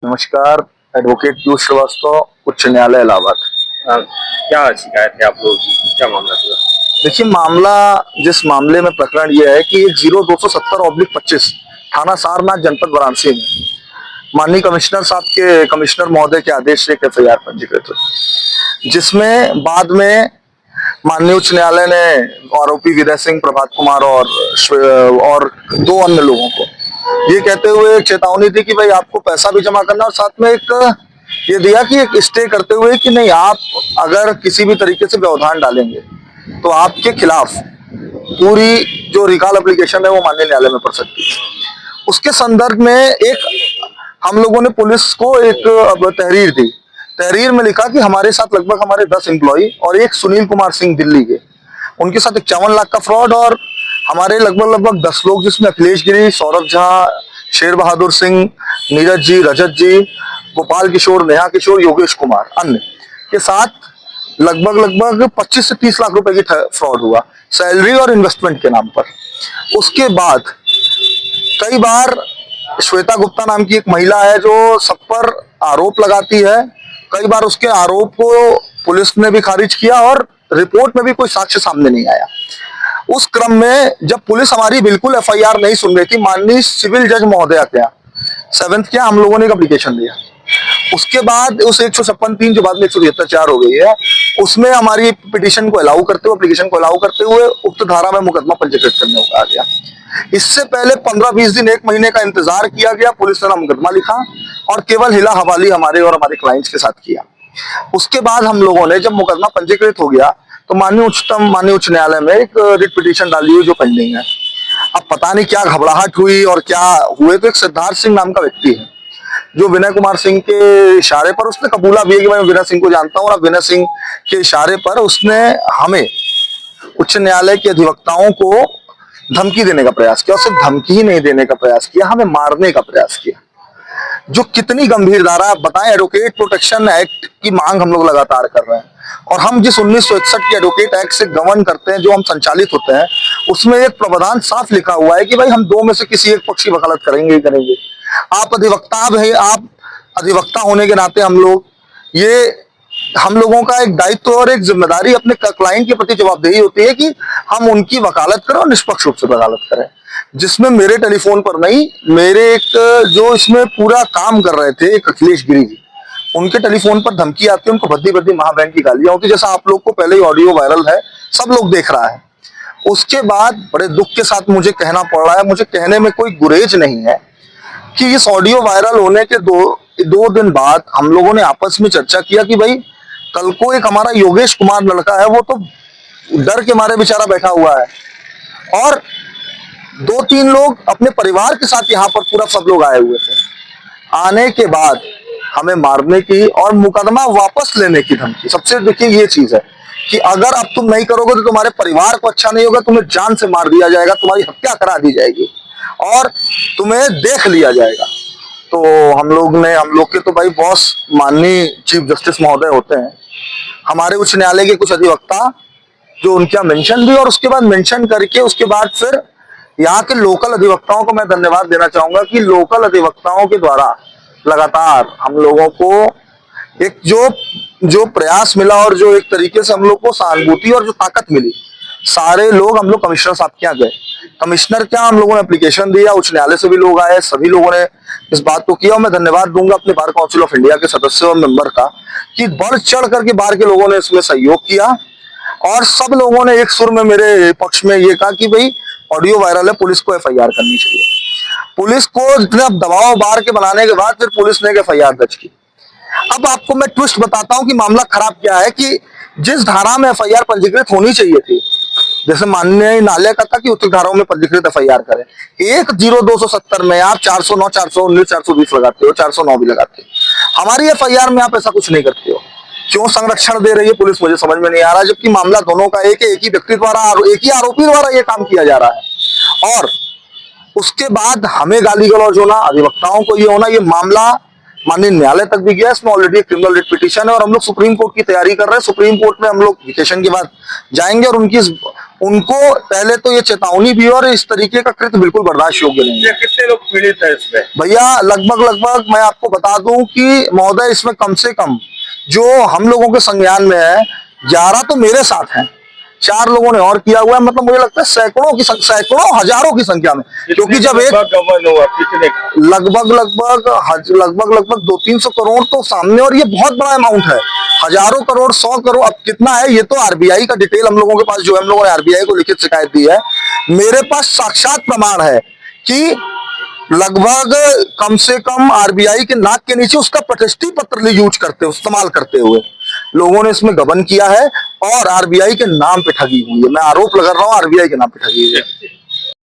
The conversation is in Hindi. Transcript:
नमस्कार। एडवोकेट पीयूष श्रीवास्तव, उच्च न्यायालय इलाहाबाद। क्या शिकायत है आप लोगों की, क्या मामला था? देखिए, जिस मामले में प्रकरण ये है कि 0270/25 थाना सारनाथ जनपद वाराणसी में माननीय कमिश्नर महोदय के आदेश से एक एफआईआर पंजीकृत हुई, जिसमें बाद में माननीय उच्च न्यायालय ने आरोपी विदय सिंह, प्रभात कुमार और दो अन्य लोगों को ये कहते हुए एक चेतावनी दी कि भाई आपको पैसा भी जमा करना, और साथ में एक ये दिया कि एक स्टे करते हुए कि नहीं, आप अगर किसी भी तरीके से व्यवधान डालेंगे तो आपके खिलाफ पूरी जो रिकॉल एप्लीकेशन है वो माननीय न्यायालय में पड़ सकती है। उसके संदर्भ में एक हम लोगों ने पुलिस को एक तहरीर दी। तहरीर में लिखा कि हमारे साथ लगभग हमारे 10 एम्प्लॉय और एक सुनील कुमार सिंह दिल्ली के, उनके साथ 51 लाख का फ्रॉड, और हमारे लगभग 10 लोग, जिसमें अखिलेश गिरी, सौरभ झा, शेर बहादुर सिंह, नीरज जी, रजत जी, गोपाल किशोर, नेहा किशोर, योगेश कुमार अन्य के साथ लगभग 25 से 30 लाख रुपए की फ्रॉड हुआ, सैलरी और इन्वेस्टमेंट के नाम पर। उसके बाद कई बार श्वेता गुप्ता नाम की एक महिला है जो सब पर आरोप लगाती है। कई बार उसके आरोप को पुलिस ने भी खारिज किया और रिपोर्ट में भी कोई साक्ष्य सामने नहीं आया। उस क्रम में जब पुलिस हमारी बिल्कुल एफआईआर नहीं सुन रही थी, माननीय सिविल जज महोदया क्या 7th क्या हम लोगों ने एक एप्लीकेशन दिया। उसके बाद उस 156(3) जो बाद में 173(4) हो गई है, उसमें हमारी पिटीशन को अलाउ करते हुए, एप्लीकेशन को अलाउ करते हुए उक्त धारा में मुकदमा पंजीकृत करने को कहा गया। इससे पहले 15-20 दिन, 1 महीने का इंतजार किया गया। पुलिस ने मुकदमा लिखा और केवल हिला हवाली हमारे और हमारे क्लाइंट्स के साथ किया। उसके बाद हम लोगों ने जब मुकदमा पंजीकृत हो गया तो माननीय उच्च न्यायालय में एक रिट पिटीशन डाली हुई जो पेंडिंग है। अब पता नहीं क्या घबराहट हुई और क्या हुए, तो एक सिद्धार्थ सिंह नाम का व्यक्ति है जो विनय कुमार सिंह के इशारे पर, उसने कबूला भी है कि मैं विनय सिंह को जानता हूँ, और विनय सिंह के इशारे पर उसने हमें उच्च न्यायालय के अधिवक्ताओं को धमकी देने का प्रयास किया। और सिर्फ धमकी ही नहीं देने का प्रयास किया, हमें मारने का प्रयास किया, जो कितनी गंभीर धारा आप बताएं। एडवोकेट प्रोटेक्शन एक्ट की मांग हम लोग लगातार कर रहे हैं, और हम जिस 1961 के एडवोकेट एक्ट से गवर्न करते हैं, जो हम संचालित होते हैं, उसमें एक प्रावधान साफ लिखा हुआ है कि भाई हम दो में से किसी एक पक्ष की वकालत करेंगे ही करेंगे। आप अधिवक्ता भाई, आप अधिवक्ता होने के नाते हम लोगों का एक दायित्व और एक जिम्मेदारी अपने क्लाइंट के प्रति जवाबदेही होती है कि हम उनकी वकालत करें और निष्पक्ष रूप से वकालत करें। जिसमें मेरे टेलीफोन पर नहीं, मेरे एक जो इसमें पूरा काम कर रहे थे, एक अखिलेश गिरी जी, उनके टेलीफोन पर धमकी आती है, उनको भद्दी भद्दी महाबहन की गालियां होती, जैसा आप लोग को पहले ही ऑडियो वायरल है, सब लोग देख रहा है। उसके बाद बड़े दुख के साथ मुझे कहना पड़ रहा है, मुझे कहने में कोई गुरेज नहीं है कि इस ऑडियो वायरल होने के दो दिन बाद हम लोगों ने आपस में चर्चा किया कि भाई कल को एक हमारा योगेश कुमार लड़का है, वो तो डर के मारे बेचारा बैठा हुआ है, और 2-3 लोग अपने परिवार के साथ यहाँ पर पूरा सब लोग आए हुए थे। आने के बाद हमें मारने की और मुकदमा वापस लेने की धमकी। सबसे देखिए ये चीज है कि अगर अब तुम नहीं करोगे तो तुम्हारे परिवार को अच्छा नहीं होगा, तुम्हें जान से मार दिया जाएगा, तुम्हारी हत्या करा दी जाएगी और तुम्हें देख लिया जाएगा। तो हम लोग के तो भाई बॉस माननीय चीफ जस्टिस महोदय होते हैं, हमारे उच्च न्यायालय के कुछ अधिवक्ता जो उनका मेंशन भी, और उसके बाद मेंशन करके उसके बाद फिर यहाँ के लोकल अधिवक्ताओं को मैं धन्यवाद देना चाहूंगा कि लोकल अधिवक्ताओं के द्वारा लगातार हम लोगों को एक जो प्रयास मिला और जो एक तरीके से हम लोग को सहानुभूति और जो ताकत मिली, सारे लोग हम लोग कमिश्नर साहब के यहाँ गए। कमिश्नर क्या, हम लोगों ने एप्लीकेशन दिया, उच्च न्यायालय से भी लोग आए, सभी लोगों ने इस बात को किया। और मैं धन्यवाद दूंगा अपने बार काउंसिल ऑफ इंडिया के सदस्य और मेंबर का कि बढ़ चढ़ करके बार के लोगों ने इसमें सहयोग किया, और सब लोगों ने एक सुर में मेरे पक्ष में ये कहा कि भाई ऑडियो वायरल है, पुलिस को एफआईआर करनी चाहिए। पुलिस को इतना दबाव बार के बनाने के बाद फिर पुलिस ने एक एफआईआर दर्ज की। अब आपको मैं ट्विस्ट बताता हूं कि मामला खराब क्या है, कि जिस धारा में एफआईआर पंजीकृत होनी चाहिए थी, जैसे माननीय न्यायालय का था कि उक्त धाराओं में पंजीकृत एफआईआर करें, 10270 में आप 409, 419, 420 लगाते हो, 409 भी लगाते हो। हमारी एफआईआर में आप ऐसा कुछ नहीं करते हो। क्यों संरक्षण दे रही है पुलिस, मुझे समझ में नहीं आ रहा, जबकि मामला दोनों का एक ही व्यक्ति द्वारा, एक ही आरोपी द्वारा यह काम किया जा रहा है। और उसके बाद हमें गाली गलौज होना, अधिवक्ताओं को ये होना, ये मामला माननीय न्यायालय तक भी गया, इसमें ऑलरेडी क्रिमिनल रिट पिटीशन है और हम लोग सुप्रीम कोर्ट की तैयारी कर रहे हैं। सुप्रीम कोर्ट में हम लोग वेकेशन के बाद जाएंगे और उनको पहले तो ये चेतावनी भी है और इस तरीके का कृत्य बिल्कुल बर्दाश्त योग्य नहीं है। ये कितने लोग पीड़ित है इसमें? भैया लगभग मैं आपको बता दूं कि महोदय इसमें कम से कम जो हम लोगों के संज्ञान में है 11 तो मेरे साथ हैं, 4 लोगों ने और किया हुआ है। मतलब मुझे लगता है सैकड़ों हजारों की संख्या में, क्योंकि जब एक गबन हुआ कितने? लगभग 200-300 करोड़ तो सामने, और ये बहुत बड़ा अमाउंट है। हजारों करोड़, 100 करोड़, अब कितना है ये तो आरबीआई का डिटेल हम लोगों के पास जो है, हम लोगों ने आरबीआई को लिखित शिकायत दी है। मेरे पास साक्षात प्रमाण है कि लगभग कम से कम आरबीआई के नाक के नीचे उसका प्रतिष्ठी पत्र यूज करते इस्तेमाल करते हुए लोगों ने इसमें गबन किया है और आरबीआई के नाम पे ठगी हुई है। मैं आरोप लगा रहा हूं आरबीआई के नाम पे ठगी हुई है।